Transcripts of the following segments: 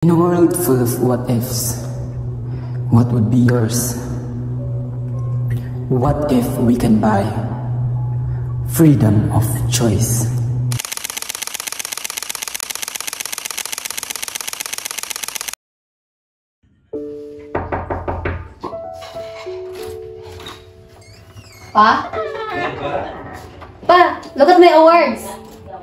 In a world full of what ifs, what would be yours? What if we can buy freedom of choice? Pa? Pa, look at my awards!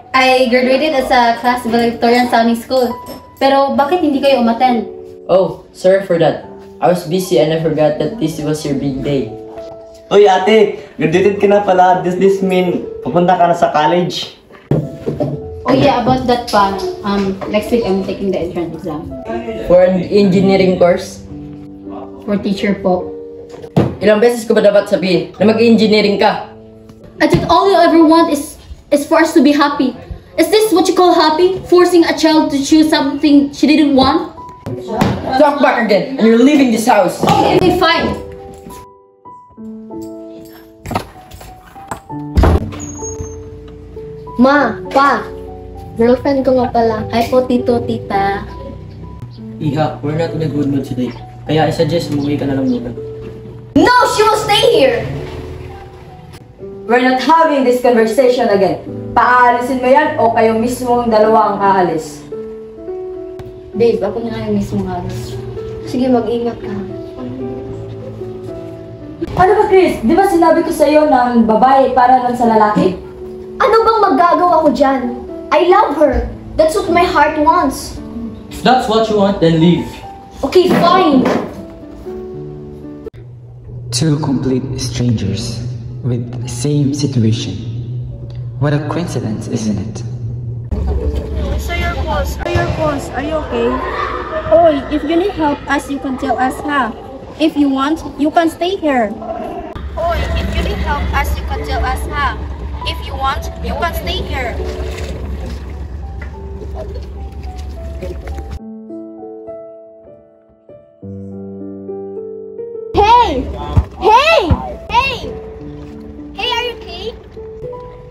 I graduated as a class valedictorian sa aming school. Pero bakit hindi kayo umattend? Oh, sorry for that. I was busy and I forgot that this was your big day. Uy ate, graduated ka na pala. Does this mean pupunta ka na sa college? Oh yeah, about that pa. Next week I'm taking the entrance exam. For an engineering course? For teacher po. Ilang beses ko ba dapat sabihin na mag-engineering ka? I thought all you ever want is for us to be happy. Is this what you call happy? Forcing a child to choose something she didn't want? Talk back again, and you're leaving this house. Okay, fine. Ma, pa, girlfriend ko nga pala. Ay po, tito, tita. Iha, we're not in a good mood today. Kaya I suggest umuwi ka na lang muna. No, she will stay here! We're not having this conversation again. Paalisin mo yan o kayo mismo ang dalawa ang aalis? Babe, ako na lang yung mismo halos. Sige, mag-ingat ka. Ano ba, Chris? Di ba sinabi ko sa'yo ng babae para lang sa lalaki? Ano bang magagawa ko dyan? I love her. That's what my heart wants. If that's what you want, then leave. Okay, fine. Two complete strangers with the same situation. What a coincidence, isn't it? Sir boss, are you okay? Oh, if you need help us, you can tell us, ha? If you want, you can stay here. Oh, if you need help us, you can tell us, ha? If you want, you can stay here. Hey! Hey! Hey! Hey, are you okay?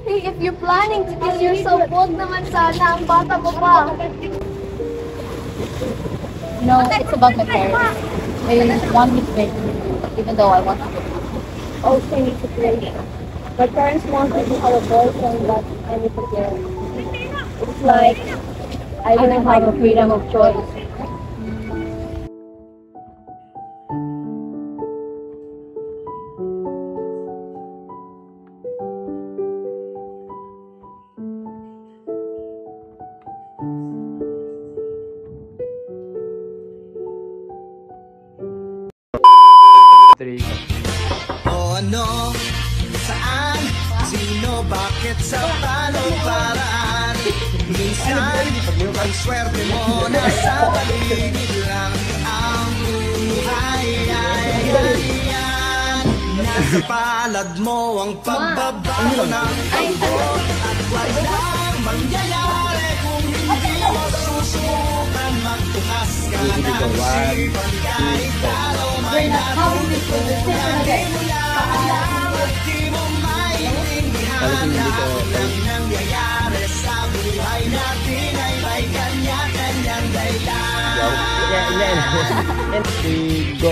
Hey, if you're planning to kiss yourself, huwag naman sana. Ang bata mo pa. No, it's about my parents. They want me to play, even though I want to play. Okay, need to play. My parents want me to have a boyfriend, but I need to play. It's like I don't have a freedom of choice. O ano, saan, sino, bakit, sa paano paraan? Minsan, ang swerte mo nasa paligid lang. Ang buhay ay ganyan. Nasa palad mo ang pagbabago ng takbo. At walang mangyayari kung hindi mo susubukan. Magtukas ka ng sipan kahit araw may natutunan. Di mo yan alam at di mo maintindihan. Lahat ng nangyayari sa buhay natin ay may kanya-kanyang dahilan. Go.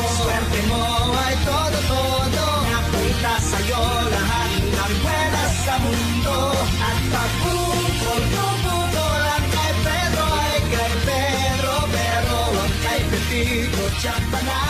Swerte mo ay todo-todo. Nakita sa'yo lahat ng buwenas sa mundo. At pagpupol-pupol ang kay Pedro ay kay Pedro. Pero ang kay Pepito, tiyak pa na